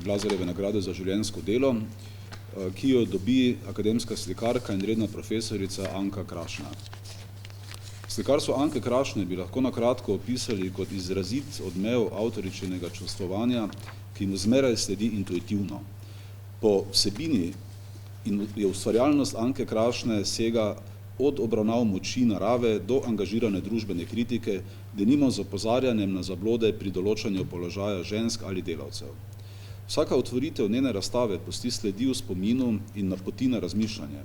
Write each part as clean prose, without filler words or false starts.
Glazerjeve nagrade za življenjsko delo, ki jo dobi akademska slikarka in redna profesorica Anka Krašna. Slikarstvo Anke Krašne bi lahko na kratko opisali kot izrazit odmev avtoričinega čustvovanja, ki mu zmeraj sledi intuitivno. Po vsebini je ustvarjalnost Anke Krašne sega od obravnav moči narave do angažirane družbene kritike, denimo z opozarjanjem na zablode pri določanju položaja žensk ali delavcev. Vsaka otvoritev njene razstave pusti sledi v spominu in napoti na razmišljanje.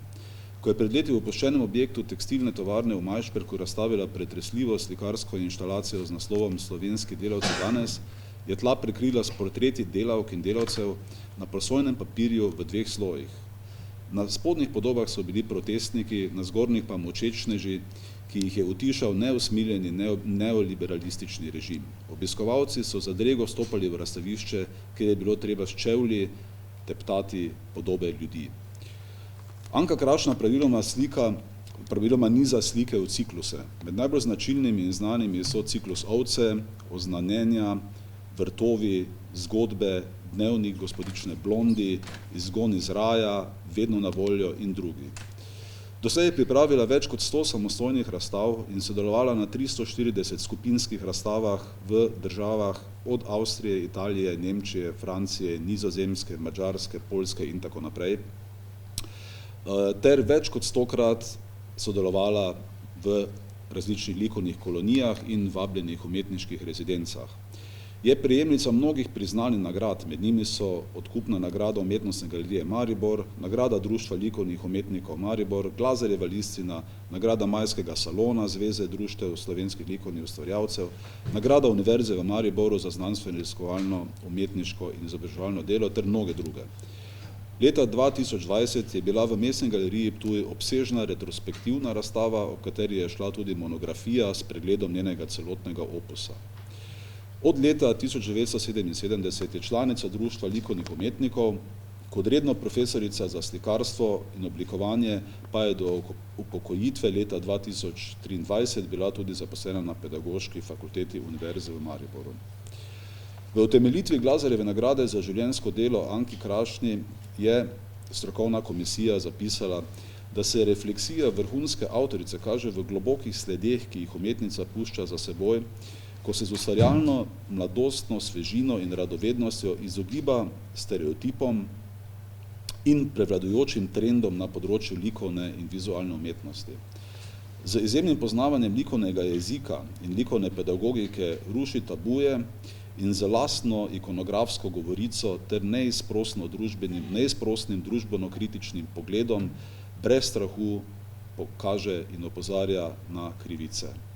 Ko je pred leti v opuščenem objektu tekstilne tovarne v Majšperku razstavila pretresljivo slikarsko inštalacijo z naslovom Slovenski delavci danes, je tla prekrila s portreti delavk in delavcev na prosojnem papirju v dveh slojih. Na spodnjih podobah so bili protestniki, na zgornjih pa močečneži, ki jih je utišal neusmiljeni neoliberalistični režim. Obiskovalci so zadrego vstopali v razstavišče, kjer je bilo treba s čevlji teptati podobe ljudi. Anka Krašna praviloma niza slike v cikluse. Med najbolj značilnimi in znanimi so ciklus Ovce, Oznanjenja, Vrtovi, Zgodbe, Dnevnik gospodične Blondi, Izgon iz raja, Vedno na voljo in drugi. Doslej je pripravila več kot 100 samostojnih razstav in sodelovala na 340 skupinskih razstavah v državah od Avstrije, Italije, Nemčije, Francije, Nizozemske, Madžarske, Poljske in tako naprej, ter več kot 100-krat sodelovala v različnih likovnih kolonijah in vabljenih umetniških rezidencah. Je prejemnica mnogih priznanj in nagrad, med njimi so odkupna nagrada Umetnostne galerije Maribor, nagrada Društva likovnih umetnikov Maribor, Glazerjeva listina, nagrada Majskega salona Zveze društev slovenskih likovnih ustvarjalcev, nagrada Univerze v Mariboru za znanstveno-raziskovalno, umetniško in izobraževalno delo ter mnoge druge. Leta 2020 je bila v Mestni galeriji Ptuj obsežna retrospektivna razstava, o kateri je šla tudi monografija s pregledom njenega celotnega opusa. Od leta 1977 je članica Društva likovnih umetnikov, kot redno profesorica za slikarstvo in oblikovanje pa je do upokojitve leta 2023 bila tudi zaposlena na Pedagoški fakulteti Univerze v Mariboru. V utemeljitvi Glazerjeve nagrade za življenjsko delo Anki Krašni je strokovna komisija zapisala, da se refleksija vrhunske avtorice kaže v globokih sledeh, ki jih umetnica pušča za seboj, ko se z ustvarjalno, mladostno svežino in radovednostjo izogiba stereotipom in prevladujočim trendom na področju likovne in vizualne umetnosti. Z izjemnim poznavanjem likovnega jezika in likovne pedagogike ruši tabuje in z lastno ikonografsko govorico ter neizprosnim družbeno-kritičnim pogledom brez strahu pokaže in opozarja na krivice.